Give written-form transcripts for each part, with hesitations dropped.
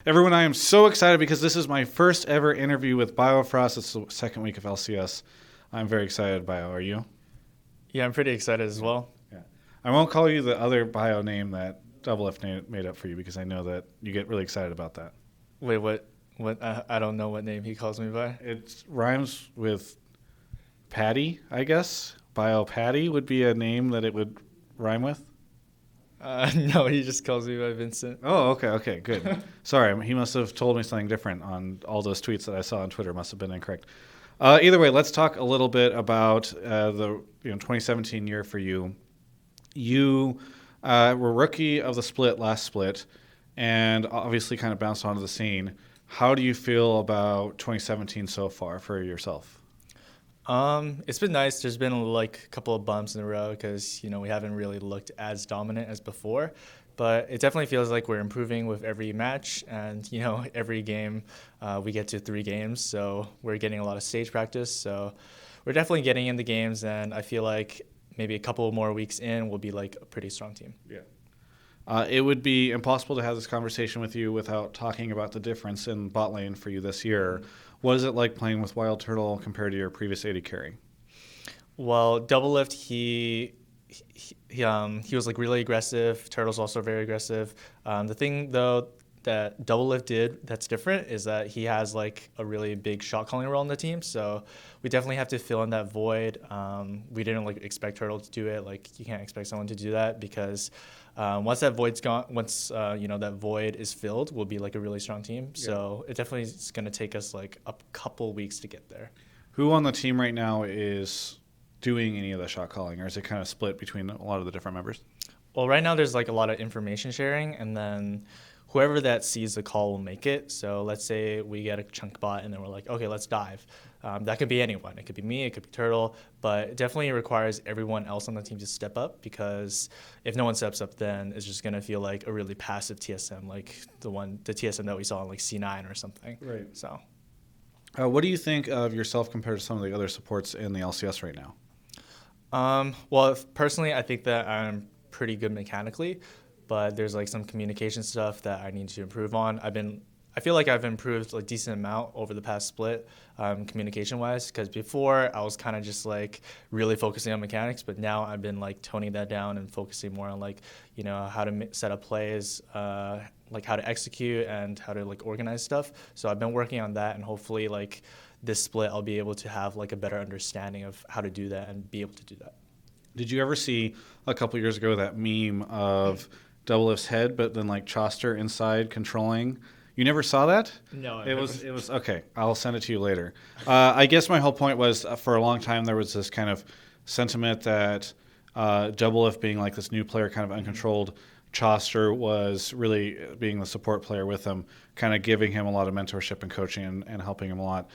Everyone, I am so excited because this is my first ever interview with Biofrost. It's the second week of LCS. I'm very excited, Bio. Are you? Yeah, I'm pretty excited as well. Yeah. I won't call you the other Bio name that Doublelift made up for you because I know that you get really excited about that. Wait, what? What? I don't know what name he calls me by. It rhymes with Patty, I guess. Bio Patty would be a name that it would rhyme with. No, he just calls me by Vincent. Oh, okay, good. Sorry, he must have told me something different on all those tweets that I saw on Twitter. Must have been incorrect. Either way, let's talk a little bit about the 2017 year for you. You were rookie of the split last split, and obviously kind of bounced onto the scene. How do you feel about 2017 so far for yourself? It's been nice. There's been like a couple of bumps in the road because we haven't really looked as dominant as before, but it definitely feels like we're improving with every match, and every game we get to 3 games, so we're getting a lot of stage practice. So we're definitely getting in the games, and I feel like maybe a couple more weeks in we'll be like a pretty strong team. Yeah. It would be impossible to have this conversation with you without talking about the difference in bot lane for you this year. What is it like playing with Wildturtle compared to your previous AD carry? Well, Doublelift, he was like really aggressive. Turtle's also very aggressive. The thing though that Doublelift did that's different is that he has like a really big shot calling role in the team. So we definitely have to fill in that void. We didn't like expect Turtle to do it. Like you can't expect someone to do that because once that void's gone, once that void is filled, we'll be like a really strong team. Yeah. So it definitely is going to take us like a couple weeks to get there. Who on the team right now is doing any of the shot calling, or is it kind of split between a lot of the different members? Well, right now there's like a lot of information sharing, and then whoever that sees the call will make it. So let's say we get a chunk bot and then we're like, okay, let's dive. That could be anyone. It could be me, it could be Turtle, but it definitely requires everyone else on the team to step up, because if no one steps up, then it's just going to feel like a really passive TSM, like the TSM that we saw in like C9 or something. Right. So what do you think of yourself compared to some of the other supports in the LCS right now? Well, personally, I think that I'm pretty good mechanically, but there's like some communication stuff that I need to improve on. I feel like I've improved like decent amount over the past split, communication wise, because before I was kind of just like really focusing on mechanics, but now I've been like toning that down and focusing more on like how to set up plays, like how to execute and how to like organize stuff. So I've been working on that, and hopefully like this split I'll be able to have like a better understanding of how to do that and be able to do that. Did you ever see a couple years ago that meme of Doublelift's head, but then like Choster inside controlling? You never saw that? No, it was okay. I'll send it to you later. I guess my whole point was for a long time there was this kind of sentiment that Doublelift being like this new player, kind of uncontrolled, Choster was really being the support player with him, kind of giving him a lot of mentorship and coaching and helping him a lot.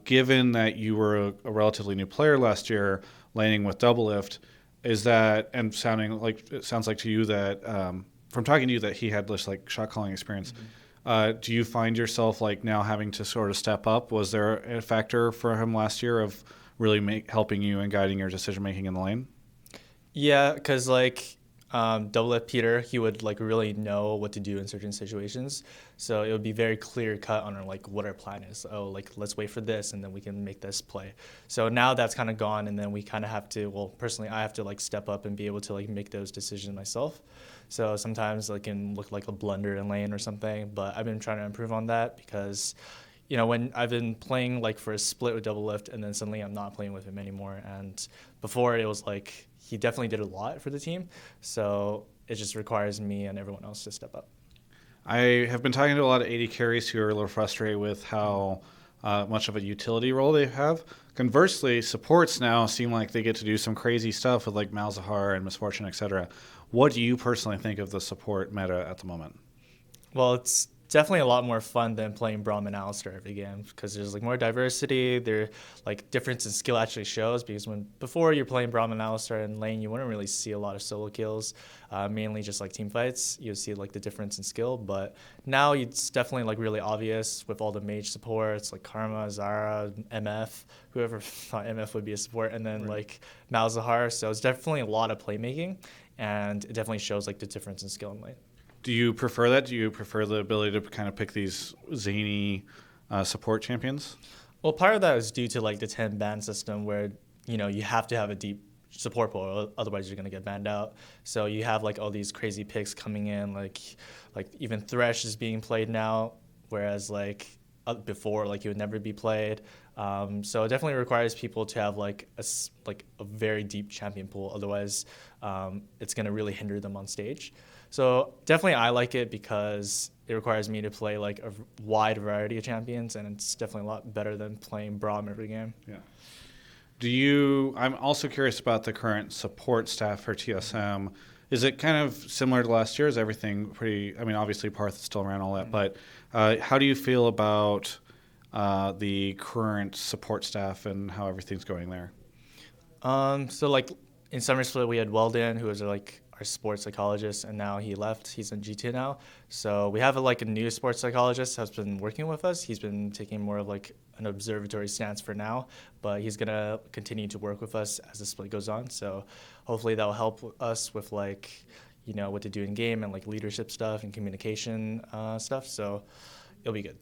Given that you were a relatively new player last year, laning with Doublelift, is that, and it sounds like to you that from talking to you that he had this like shot calling experience. Mm-hmm. Do you find yourself like now having to sort of step up? Was there a factor for him last year of really helping you and guiding your decision making in the lane? Yeah, because like Doublelift Peter, he would like really know what to do in certain situations. So it would be very clear cut on like what our plan is. Oh, like let's wait for this and then we can make this play. So now that's kind of gone, and then we kind of have to, well, personally I have to like step up and be able to like make those decisions myself. So sometimes it can look like a blunder in lane or something, but I've been trying to improve on that because when I've been playing like for a split with Doublelift and then suddenly I'm not playing with him anymore. And before it was like he definitely did a lot for the team. So it just requires me and everyone else to step up. I have been talking to a lot of AD carries who are a little frustrated with how much of a utility role they have. Conversely, supports now seem like they get to do some crazy stuff with like Malzahar and Misfortune, etc. What do you personally think of the support meta at the moment? Well, it's definitely a lot more fun than playing Braum and Alistar every game, because there's like more diversity. There like difference in skill actually shows, because when before you're playing Braum and Alistar in lane, you wouldn't really see a lot of solo kills, mainly just like team fights. You see like the difference in skill, but now it's definitely like really obvious with all the mage supports like Karma, Zara, MF, whoever thought MF would be a support, and then like Malzahar. So it's definitely a lot of playmaking, and it definitely shows like the difference in skill in lane. Do you prefer that? Do you prefer the ability to kind of pick these zany support champions? Well, part of that is due to like the 10 ban system where, you have to have a deep support pool, otherwise you're going to get banned out. So you have like all these crazy picks coming in, like even Thresh is being played now, whereas like before, like he would never be played. So it definitely requires people to have like a very deep champion pool. Otherwise, it's going to really hinder them on stage. So definitely I like it because it requires me to play like a wide variety of champions, and it's definitely a lot better than playing Braum every game. Yeah. I'm also curious about the current support staff for TSM. Is it kind of similar to last year? Is everything pretty, I mean, obviously Parth is still around, all that, but how do you feel about the current support staff and how everything's going there? So like in Summer Split, we had Weldon, who was like our sports psychologist, and now he left. He's in G2 now. So we have a new sports psychologist has been working with us. He's been taking more of like an observatory stance for now, but he's going to continue to work with us as the split goes on. So hopefully that will help us with like, what to do in game and like leadership stuff and communication stuff. So it'll be good.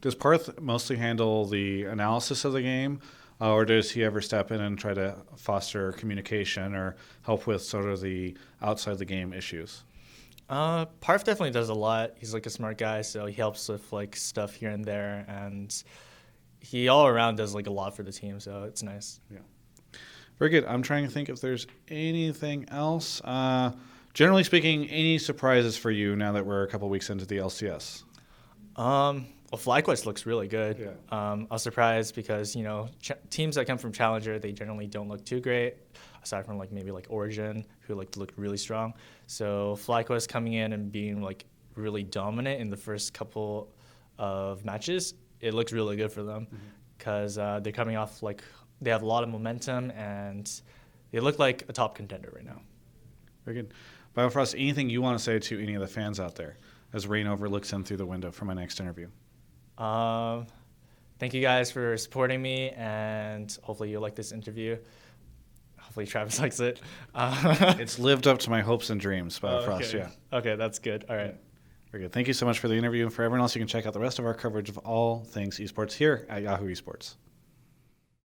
Does Parth mostly handle the analysis of the game? Or does he ever step in and try to foster communication or help with sort of the outside the game issues? Parth definitely does a lot. He's like a smart guy, so he helps with like stuff here and there, and he all around does like a lot for the team, so it's nice. Yeah. Very good. I'm trying to think if there's anything else. Generally speaking, any surprises for you now that we're a couple weeks into the LCS? Well, FlyQuest looks really good. Yeah. I was surprised because, teams that come from Challenger, they generally don't look too great, aside from like maybe like Origin, who like look really strong. So FlyQuest coming in and being like really dominant in the first couple of matches, it looks really good for them because they're coming off like they have a lot of momentum and they look like a top contender right now. Very good. Biofrost, anything you want to say to any of the fans out there as Rainover looks in through the window for my next interview? Thank you guys for supporting me, and hopefully you like this interview. Hopefully Travis likes it. It's lived up to my hopes and dreams, Biofrost, okay. yeah. Okay, that's good. All right. Very good. Thank you so much for the interview. And for everyone else, you can check out the rest of our coverage of all things esports here at Yahoo Esports.